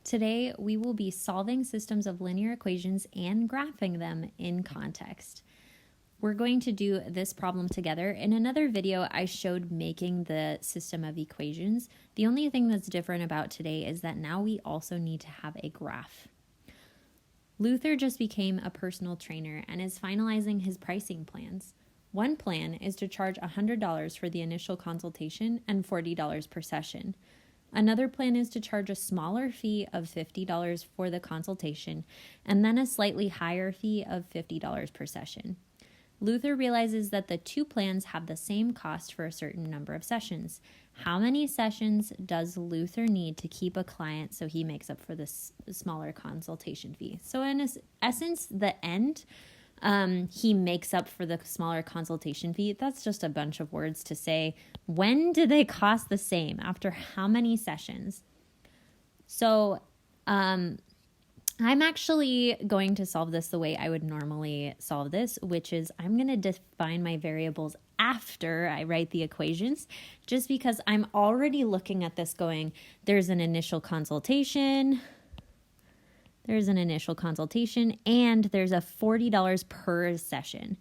Today, we will be solving systems of linear equations and graphing them in context. We're going to do this problem together. In another video, I showed making the system of equations. The only thing that's different about today is that now we also need to have a graph. Luther just became a personal trainer and is finalizing his pricing plans. One plan is to charge $100 for the initial consultation and $40 per session. Another plan is to charge a smaller fee of $50 for the consultation and then a slightly higher fee of $50 per session. Luther realizes that the two plans have the same cost for a certain number of sessions. How many sessions does Luther need to keep a client so he makes up for this smaller consultation fee? So in essence, the end, he makes up for the smaller consultation fee. That's just a bunch of words to say, when do they cost the same? After how many sessions? So I'm actually going to solve this the way I would normally solve this, which is I'm going to define my variables after I write the equations, just because I'm already looking at this going, there's an initial consultation, and there's a $40 per session.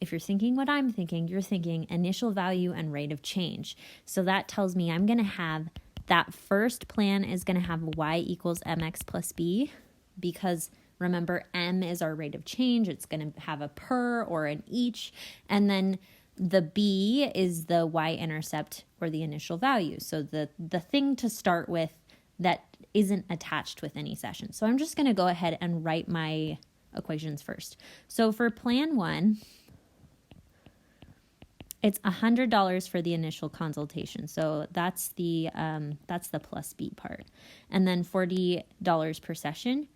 If you're thinking what I'm thinking, you're thinking initial value and rate of change. So that tells me I'm going to have that first plan is going to have y equals mx plus b, because remember, m is our rate of change. It's going to have a per or an each. And then the b is the y-intercept or the initial value. So the thing to start with that isn't attached with any session. So I'm just going to go ahead and write my equations first. So for plan one, it's $100 for the initial consultation. So that's the plus b part. And then $40 per session.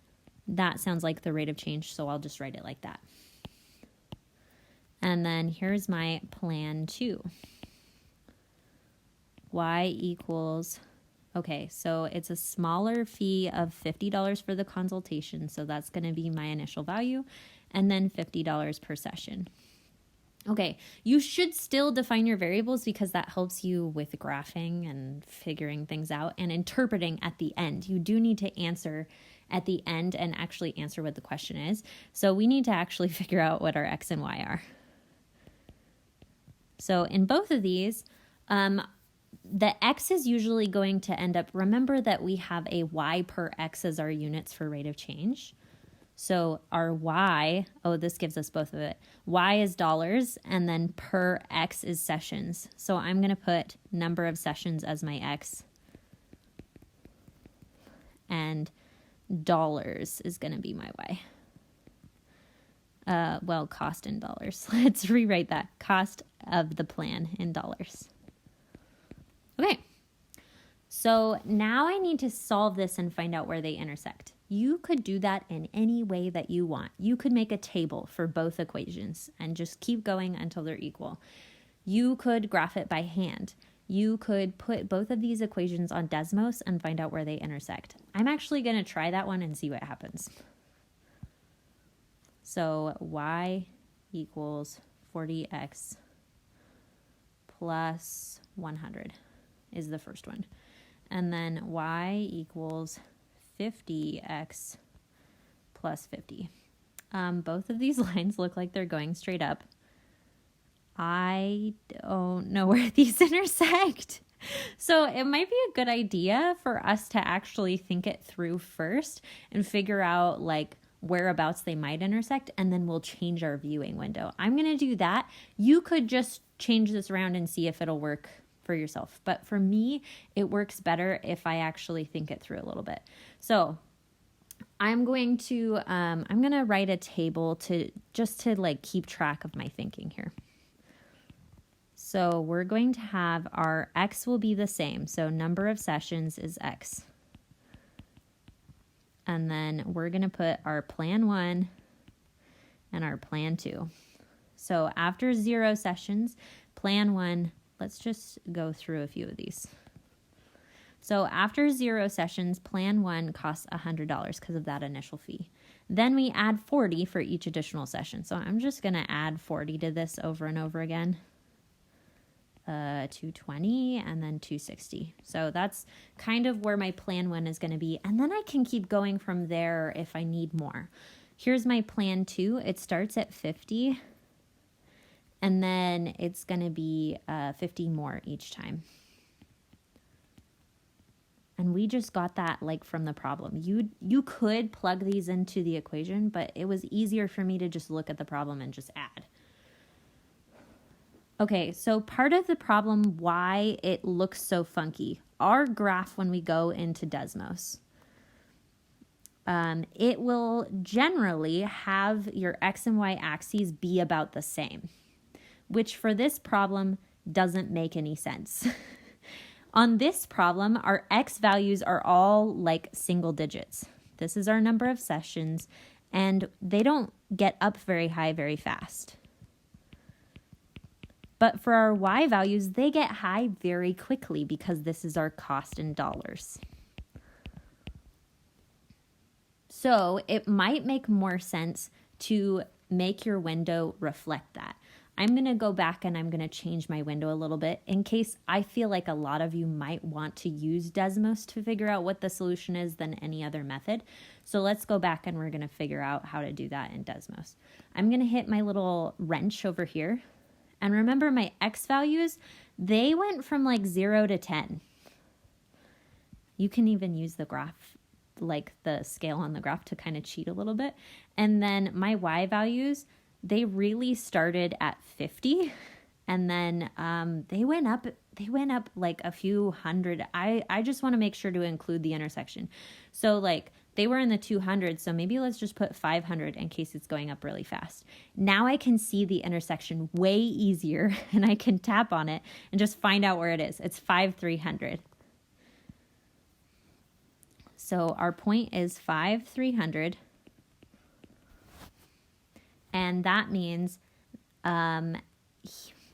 That sounds like the rate of change, so I'll just write it like that. And then here's my plan two. Y equals, okay, so it's a smaller fee of $50 for the consultation, so that's going to be my initial value, and then $50 per session. Okay, you should still define your variables because that helps you with graphing and figuring things out and interpreting at the end. You do need to answer at the end and actually answer what the question is. So we need to actually figure out what our x and y are. So in both of these, the x is usually going to end up, remember that we have a y per x as our units for rate of change. So our y, this gives us both of it. Y is dollars, and then per x is sessions. So I'm going to put number of sessions as my x, and dollars is going to be my y. Cost in dollars. Let's rewrite that. Cost of the plan in dollars. Okay. So now I need to solve this and find out where they intersect. You could do that in any way that you want. You could make a table for both equations and just keep going until they're equal. You could graph it by hand. You could put both of these equations on Desmos and find out where they intersect. I'm actually going to try that one and see what happens. So y equals 40x plus 100 is the first one. And then y equals 50x plus 50. Both of these lines look like they're going straight up. I don't know where these intersect. So it might be a good idea for us to actually think it through first and figure out like whereabouts they might intersect, and then we'll change our viewing window. I'm going to do that. You could just change this around and see if it'll work for yourself. But for me, it works better if I actually think it through a little bit. So I'm going to write a table to like keep track of my thinking here. So we're going to have our x will be the same. So number of sessions is x. And then we're going to put our plan one and our plan two. So after 0 sessions, plan one, let's just go through a few of these. So after 0 sessions, plan one costs $100 because of that initial fee. Then we add 40 for each additional session. So I'm just going to add 40 to this over and over again. 220 and then 260. So that's kind of where my plan 1 is going to be. And then I can keep going from there if I need more. Here's my plan 2. It starts at 50 and then it's going to be 50 more each time. And we just got that like from the problem. You could plug these into the equation, but it was easier for me to just look at the problem and just add. Okay, so part of the problem why it looks so funky, our graph when we go into Desmos, it will generally have your X and Y axes be about the same, which for this problem doesn't make any sense. On this problem, our X values are all like single digits. This is our number of sessions, and they don't get up very high very fast. But for our Y values, they get high very quickly because this is our cost in dollars. So it might make more sense to make your window reflect that. I'm going to go back and I'm going to change my window a little bit in case I feel like a lot of you might want to use Desmos to figure out what the solution is than any other method. So let's go back and we're going to figure out how to do that in Desmos. I'm going to hit my little wrench over here. And remember my X values, they went from like 0 to 10. You can even use the graph, like the scale on the graph to kind of cheat a little bit. And then my Y values, they really started at 50 and then they went up like a few hundred. I just want to make sure to include the intersection. So like they were in the 200s, so maybe let's just put 500 in case it's going up really fast. Now I can see the intersection way easier and I can tap on it and just find out where it is. It's 5,300. So our point is 5,300. And that means,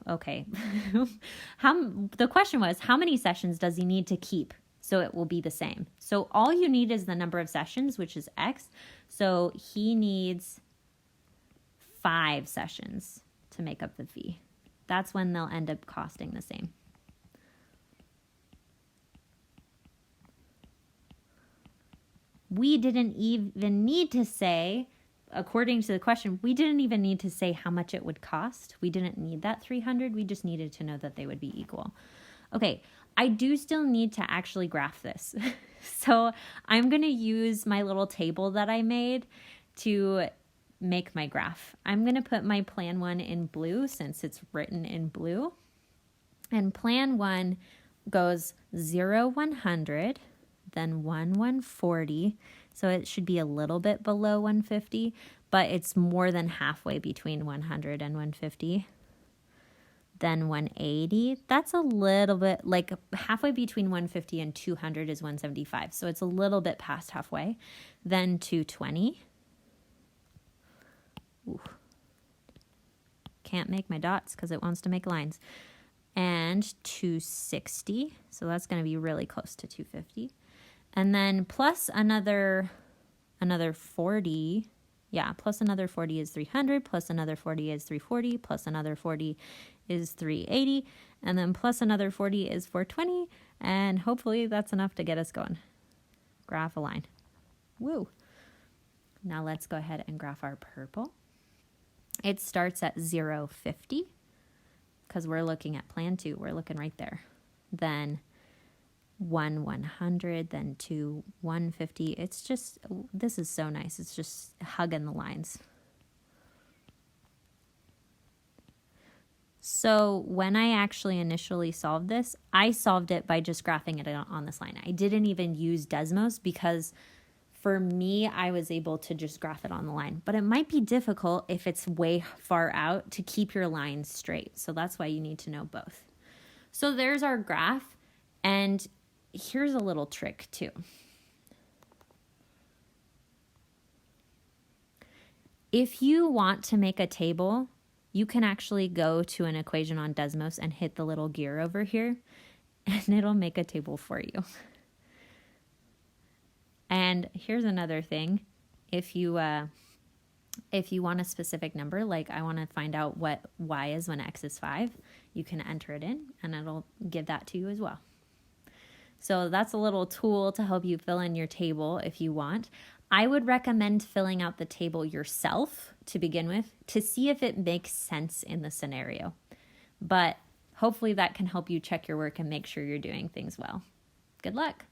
okay, the question was, how many sessions does he need to keep so it will be the same? So all you need is the number of sessions, which is X. So he needs 5 sessions to make up the fee. That's when they'll end up costing the same. We didn't even need to say, according to the question, we didn't even need to say how much it would cost. We didn't need that 300. We just needed to know that they would be equal. Okay, I do still need to actually graph this. So I'm going to use my little table that I made to make my graph. I'm going to put my plan 1 in blue since it's written in blue. And plan 1 goes 0, 100, then 1, 140. So it should be a little bit below 150, but it's more than halfway between 100 and 150. Then 180, that's a little bit, like halfway between 150 and 200 is 175. So it's a little bit past halfway. Then 220. Ooh. Can't make my dots because it wants to make lines. And 260, so that's going to be really close to 250. And then plus another 40, plus another 40 is 300, plus another 40 is 340, plus another 40 is 380, and then plus another 40 is 420, and hopefully that's enough to get us going. Graph a line. Woo! Now let's go ahead and graph our purple. It starts at 0, 50, because we're looking at plan 2. We're looking right there. Then 1, 100, then 2, 150. It's just, this is so nice. It's just hugging the lines. So when I actually initially solved this, I solved it by just graphing it on this line. I didn't even use Desmos because for me, I was able to just graph it on the line. But it might be difficult if it's way far out to keep your lines straight. So that's why you need to know both. So there's our graph. And here's a little trick too. If you want to make a table, you can actually go to an equation on Desmos and hit the little gear over here, and it'll make a table for you. And here's another thing. If you want a specific number, like I want to find out what y is when x is 5, you can enter it in and it'll give that to you as well. So that's a little tool to help you fill in your table if you want. I would recommend filling out the table yourself to begin with to see if it makes sense in the scenario. But hopefully that can help you check your work and make sure you're doing things well. Good luck.